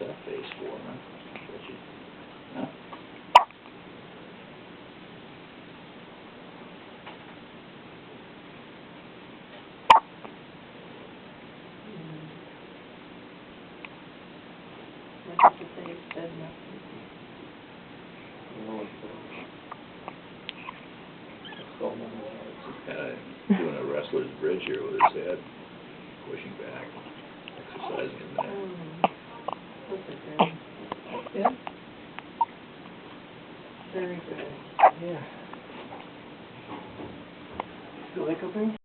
that face for, huh? Bet you, huh? That's the face said nothing. Doing a wrestler's bridge here with his head, pushing back, exercising his neck. Those are good. That's good. Very good. Yeah. Feel hiccuping?